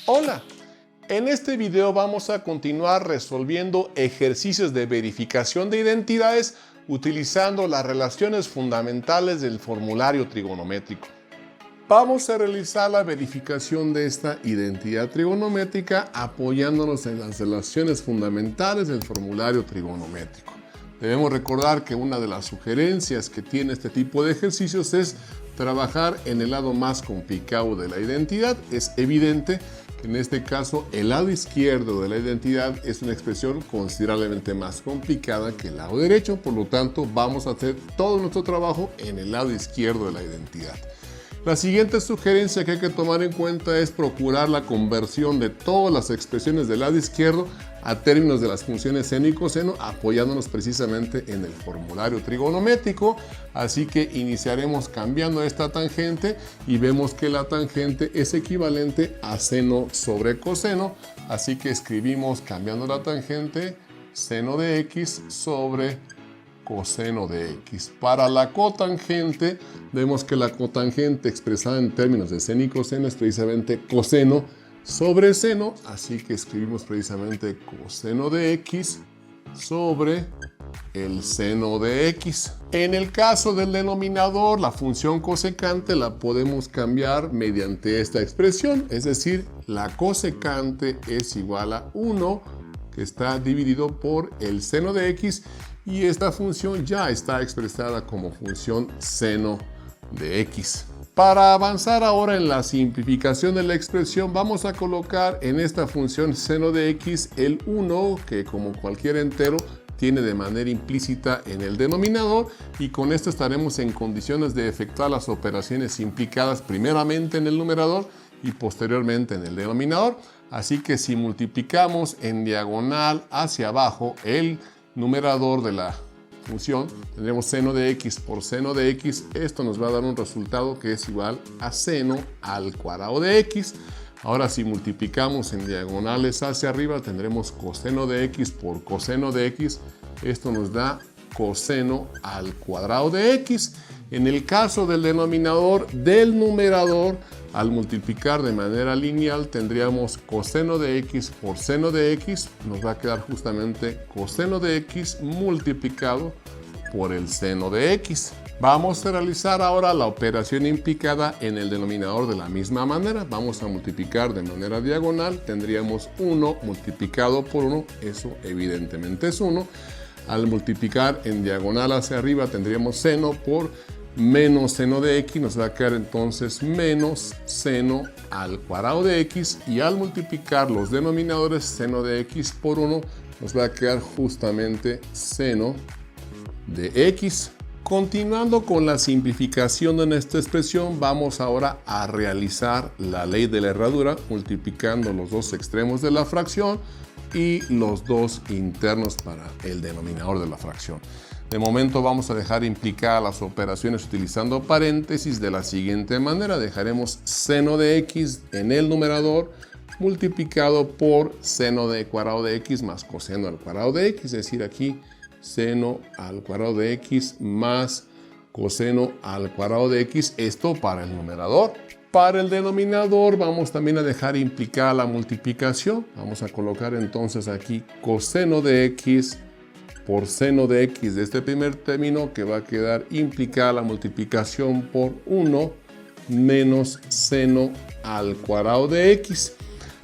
Hola, en este video vamos a continuar resolviendo ejercicios de verificación de identidades utilizando las relaciones fundamentales del formulario trigonométrico. Vamos a realizar la verificación de esta identidad trigonométrica apoyándonos en las relaciones fundamentales del formulario trigonométrico. Debemos recordar que una de las sugerencias que tiene este tipo de ejercicios es trabajar en el lado más complicado de la identidad. Es evidente que en este caso el lado izquierdo de la identidad es una expresión considerablemente más complicada que el lado derecho, por lo tanto vamos a hacer todo nuestro trabajo en el lado izquierdo de la identidad. La siguiente sugerencia que hay que tomar en cuenta es procurar la conversión de todas las expresiones del lado izquierdo a términos de las funciones seno y coseno, apoyándonos precisamente en el formulario trigonométrico. Así que iniciaremos cambiando esta tangente y vemos que la tangente es equivalente a seno sobre coseno. Así que escribimos cambiando la tangente seno de x sobre coseno de x. Para la cotangente, vemos que la cotangente expresada en términos de seno y coseno es precisamente coseno sobre seno, así que escribimos precisamente coseno de x sobre el seno de x. En el caso del denominador, la función cosecante la podemos cambiar mediante esta expresión, es decir, la cosecante es igual a 1, que está dividido por el seno de x, y esta función ya está expresada como función seno de x. Para avanzar ahora en la simplificación de la expresión, vamos a colocar en esta función seno de x el 1, que como cualquier entero tiene de manera implícita en el denominador, y con esto estaremos en condiciones de efectuar las operaciones implicadas primeramente en el numerador y posteriormente en el denominador. Así que si multiplicamos en diagonal hacia abajo el numerador de la función, tendremos seno de x por seno de x. Esto nos va a dar un resultado que es igual a seno al cuadrado de x. Ahora si multiplicamos en diagonales hacia arriba, tendremos coseno de x por coseno de x. Esto nos da coseno al cuadrado de x. En el caso del denominador del numerador, al multiplicar de manera lineal, tendríamos coseno de x por seno de x. Nos va a quedar justamente coseno de x multiplicado por el seno de x. Vamos a realizar ahora la operación implicada en el denominador de la misma manera. Vamos a multiplicar de manera diagonal. Tendríamos 1 multiplicado por 1. Eso evidentemente es 1. Al multiplicar en diagonal hacia arriba, tendríamos seno por menos seno de x, nos va a quedar entonces menos seno al cuadrado de x, y al multiplicar los denominadores seno de x por 1, nos va a quedar justamente seno de x. Continuando con la simplificación de nuestra expresión, vamos ahora a realizar la ley de la herradura, multiplicando los dos extremos de la fracción y los dos internos para el denominador de la fracción. De momento vamos a dejar implicadas las operaciones utilizando paréntesis de la siguiente manera. Dejaremos seno de x en el numerador multiplicado por seno de cuadrado de x más coseno al cuadrado de x. Es decir, aquí seno al cuadrado de x más coseno al cuadrado de x. Esto para el numerador. Para el denominador vamos también a dejar implicada la multiplicación. Vamos a colocar entonces aquí coseno de x por seno de x de este primer término, que va a quedar implicada la multiplicación por 1 menos seno al cuadrado de x.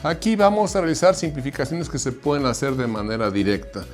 Aquí vamos a realizar simplificaciones que se pueden hacer de manera directa.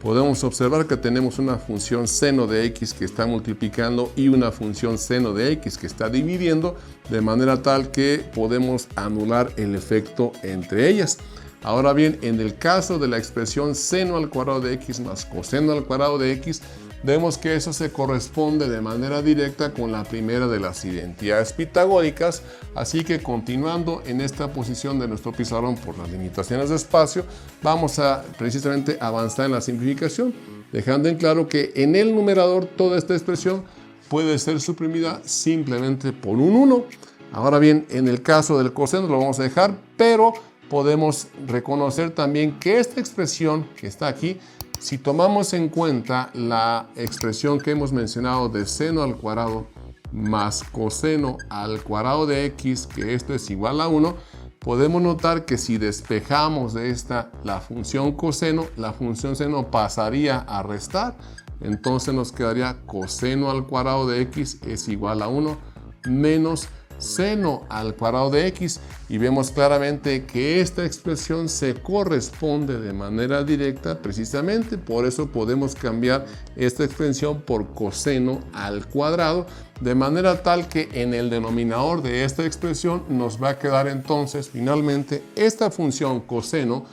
Podemos observar que tenemos una función seno de x que está multiplicando y una función seno de x que está dividiendo, de manera tal que podemos anular el efecto entre ellas. Ahora bien, en el caso de la expresión seno al cuadrado de x más coseno al cuadrado de x, vemos que eso se corresponde de manera directa con la primera de las identidades pitagóricas. Así que continuando en esta posición de nuestro pizarrón por las limitaciones de espacio, vamos a precisamente avanzar en la simplificación, dejando en claro que en el numerador toda esta expresión puede ser suprimida simplemente por un 1. Ahora bien, en el caso del coseno lo vamos a dejar, pero podemos reconocer también que esta expresión que está aquí, si tomamos en cuenta la expresión que hemos mencionado de seno al cuadrado más coseno al cuadrado de x, que esto es igual a 1, podemos notar que si despejamos de esta la función coseno, la función seno pasaría a restar. Entonces nos quedaría coseno al cuadrado de x es igual a 1 menos seno al cuadrado de x, y vemos claramente que esta expresión se corresponde de manera directa, precisamente por eso podemos cambiar esta expresión por coseno al cuadrado, de manera tal que en el denominador de esta expresión nos va a quedar entonces finalmente esta función coseno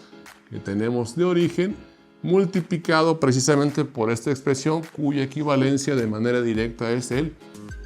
que tenemos de origen multiplicado precisamente por esta expresión cuya equivalencia de manera directa es el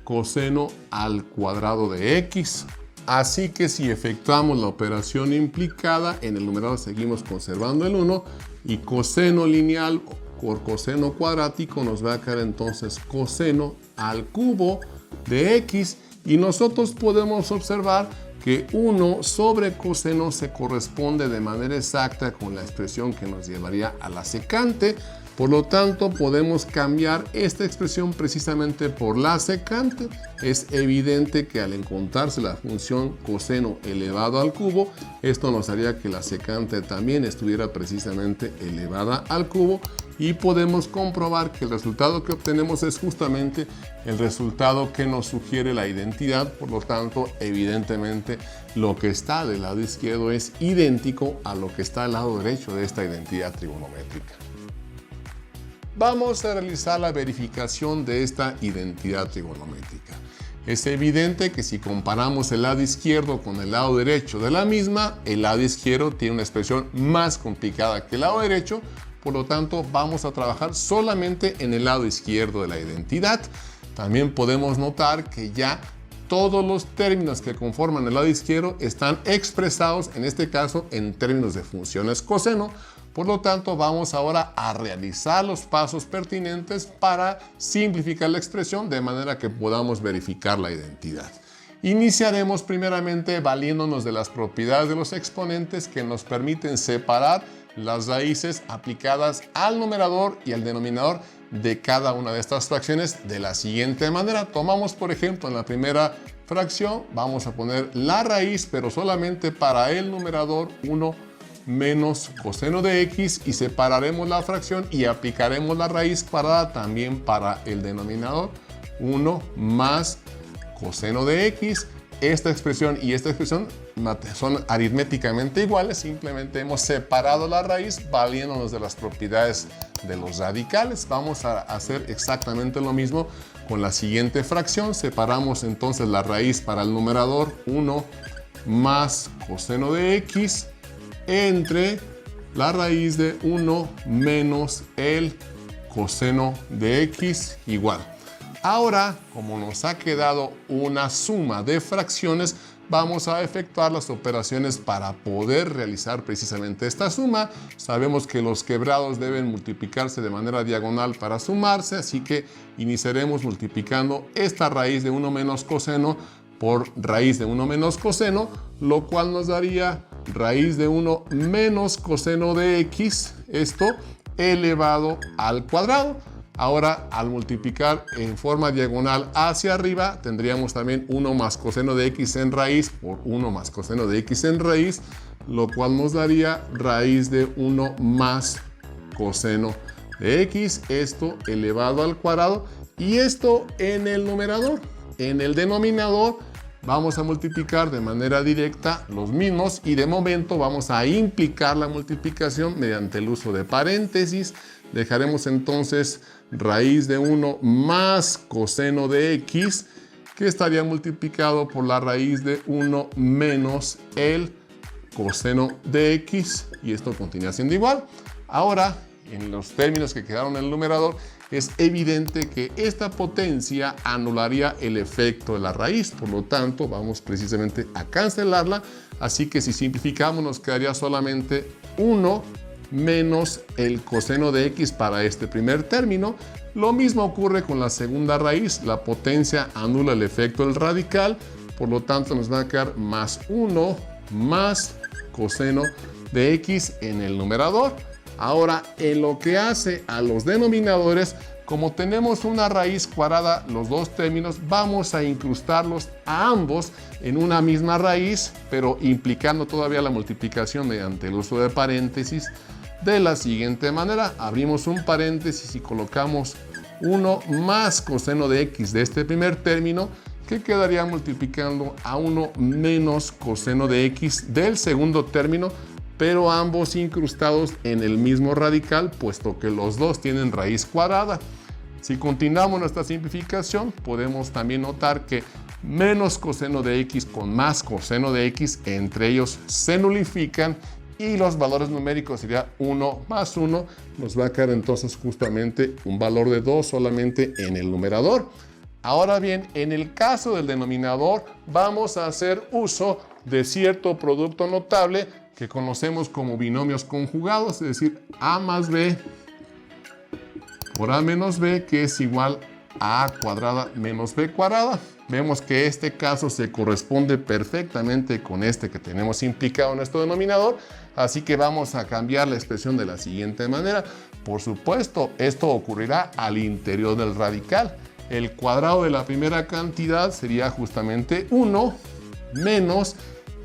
coseno al cuadrado de x. Así que si efectuamos la operación implicada, en el numerador seguimos conservando el 1 y coseno lineal por coseno cuadrático nos va a quedar entonces coseno al cubo de x, y nosotros podemos observar que 1 sobre coseno se corresponde de manera exacta con la expresión que nos llevaría a la secante. Por lo tanto, podemos cambiar esta expresión precisamente por la secante. Es evidente que al encontrarse la función coseno elevado al cubo, esto nos haría que la secante también estuviera precisamente elevada al cubo, y podemos comprobar que el resultado que obtenemos es justamente el resultado que nos sugiere la identidad. Por lo tanto, evidentemente, lo que está del lado izquierdo es idéntico a lo que está al lado derecho de esta identidad trigonométrica. Vamos a realizar la verificación de esta identidad trigonométrica. Es evidente que si comparamos el lado izquierdo con el lado derecho de la misma, el lado izquierdo tiene una expresión más complicada que el lado derecho. Por lo tanto, vamos a trabajar solamente en el lado izquierdo de la identidad. También podemos notar que ya todos los términos que conforman el lado izquierdo están expresados, en este caso, en términos de funciones coseno. Por lo tanto, vamos ahora a realizar los pasos pertinentes para simplificar la expresión de manera que podamos verificar la identidad. Iniciaremos primeramente valiéndonos de las propiedades de los exponentes que nos permiten separar las raíces aplicadas al numerador y al denominador de cada una de estas fracciones de la siguiente manera. Tomamos, por ejemplo, en la primera fracción, vamos a poner la raíz, pero solamente para el numerador 1 menos coseno de x, y separaremos la fracción y aplicaremos la raíz cuadrada también para el denominador 1 más coseno de x. Esta expresión y esta expresión son aritméticamente iguales, simplemente hemos separado la raíz valiéndonos de las propiedades de los radicales. Vamos a hacer exactamente lo mismo con la siguiente fracción. Separamos entonces la raíz para el numerador 1 más coseno de x entre la raíz de 1 menos el coseno de x igual. Ahora, como nos ha quedado una suma de fracciones, vamos a efectuar las operaciones para poder realizar precisamente esta suma. Sabemos que los quebrados deben multiplicarse de manera diagonal para sumarse, así que iniciaremos multiplicando esta raíz de 1 menos coseno por raíz de 1 menos coseno, lo cual nos daría raíz de 1 menos coseno de x, esto elevado al cuadrado. Ahora, al multiplicar en forma diagonal hacia arriba, tendríamos también 1 más coseno de x en raíz por 1 más coseno de x en raíz, lo cual nos daría raíz de 1 más coseno de x, esto elevado al cuadrado, y esto en el numerador. En el denominador vamos a multiplicar de manera directa los mismos, y de momento vamos a implicar la multiplicación mediante el uso de paréntesis. Dejaremos entonces raíz de 1 más coseno de x, que estaría multiplicado por la raíz de 1 menos el coseno de x, y esto continúa siendo igual. Ahora, en los términos que quedaron en el numerador, es evidente que esta potencia anularía el efecto de la raíz. Por lo tanto, vamos precisamente a cancelarla. Así que si simplificamos, nos quedaría solamente 1 menos el coseno de x para este primer término. Lo mismo ocurre con la segunda raíz. La potencia anula el efecto del radical. Por lo tanto, nos va a quedar más 1 más coseno de x en el numerador. Ahora, en lo que hace a los denominadores, como tenemos una raíz cuadrada, los dos términos, vamos a incrustarlos a ambos en una misma raíz, pero implicando todavía la multiplicación mediante el uso de paréntesis de la siguiente manera. Abrimos un paréntesis y colocamos 1 más coseno de x de este primer término, que quedaría multiplicando a 1 menos coseno de x del segundo término, pero ambos incrustados en el mismo radical, puesto que los dos tienen raíz cuadrada. Si continuamos nuestra simplificación, podemos también notar que menos coseno de x con más coseno de x, entre ellos se nulifican y los valores numéricos sería 1 más 1. Nos va a quedar entonces justamente un valor de 2 solamente en el numerador. Ahora bien, en el caso del denominador, vamos a hacer uso de cierto producto notable que conocemos como binomios conjugados, es decir, a más b por a menos b, que es igual a a cuadrada menos b cuadrada. Vemos que este caso se corresponde perfectamente con este que tenemos implicado en nuestro denominador, así que vamos a cambiar la expresión de la siguiente manera. Por supuesto, esto ocurrirá al interior del radical. El cuadrado de la primera cantidad sería justamente 1 menos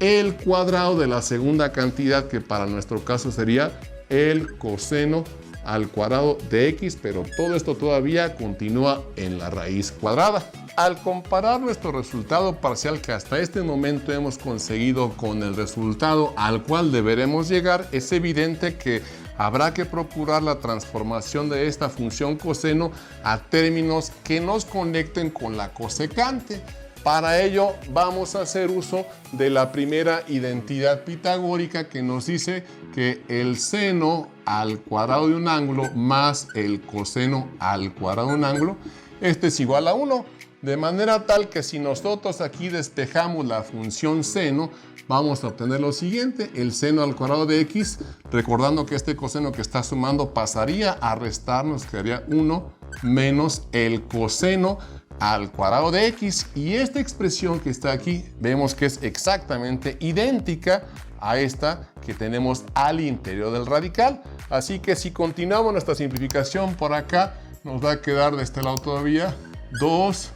el cuadrado de la segunda cantidad, que para nuestro caso sería el coseno al cuadrado de x, pero todo esto todavía continúa en la raíz cuadrada. Al comparar nuestro resultado parcial que hasta este momento hemos conseguido con el resultado al cual deberemos llegar, es evidente que habrá que procurar la transformación de esta función coseno a términos que nos conecten con la cosecante. Para ello vamos a hacer uso de la primera identidad pitagórica, que nos dice que el seno al cuadrado de un ángulo más el coseno al cuadrado de un ángulo, este es igual a 1. De manera tal que si nosotros aquí despejamos la función seno, vamos a obtener lo siguiente: el seno al cuadrado de x, recordando que este coseno que está sumando pasaría a restarnos, quedaría 1 menos el coseno al cuadrado de x, y esta expresión que está aquí vemos que es exactamente idéntica a esta que tenemos al interior del radical. Así que si continuamos nuestra simplificación por acá, nos va a quedar de este lado todavía 2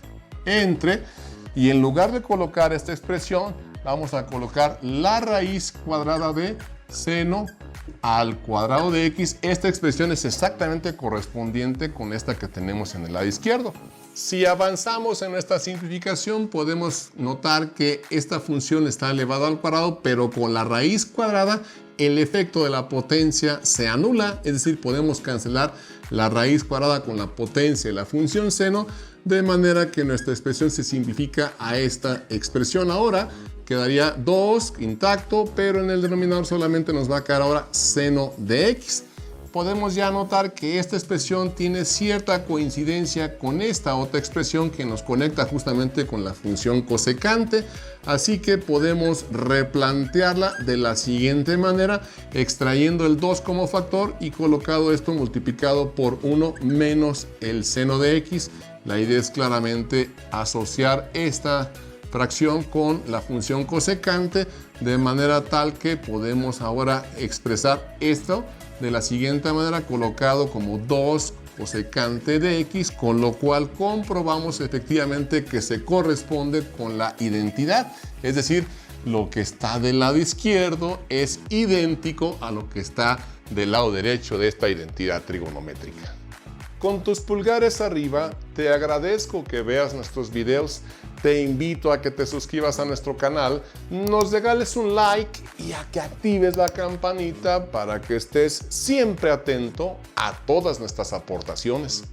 entre, y en lugar de colocar esta expresión, vamos a colocar la raíz cuadrada de seno al cuadrado de x. Esta expresión es exactamente correspondiente con esta que tenemos en el lado izquierdo. Si avanzamos en nuestra simplificación, podemos notar que esta función está elevada al cuadrado, pero con la raíz cuadrada el efecto de la potencia se anula, es decir, podemos cancelar la raíz cuadrada con la potencia de la función seno, de manera que nuestra expresión se simplifica a esta expresión. Ahora quedaría 2 intacto, pero en el denominador solamente nos va a quedar ahora seno de x. Podemos ya notar que esta expresión tiene cierta coincidencia con esta otra expresión que nos conecta justamente con la función cosecante, así que podemos replantearla de la siguiente manera, extrayendo el 2 como factor y colocado esto multiplicado por 1 menos el seno de x. La idea es claramente asociar esta fracción con la función cosecante, de manera tal que podemos ahora expresar esto de la siguiente manera, colocado como 2 cosecante de x, con lo cual comprobamos efectivamente que se corresponde con la identidad, es decir, lo que está del lado izquierdo es idéntico a lo que está del lado derecho de esta identidad trigonométrica. Con tus pulgares arriba, te agradezco que veas nuestros videos, te invito a que te suscribas a nuestro canal, nos regales un like y a que actives la campanita para que estés siempre atento a todas nuestras aportaciones.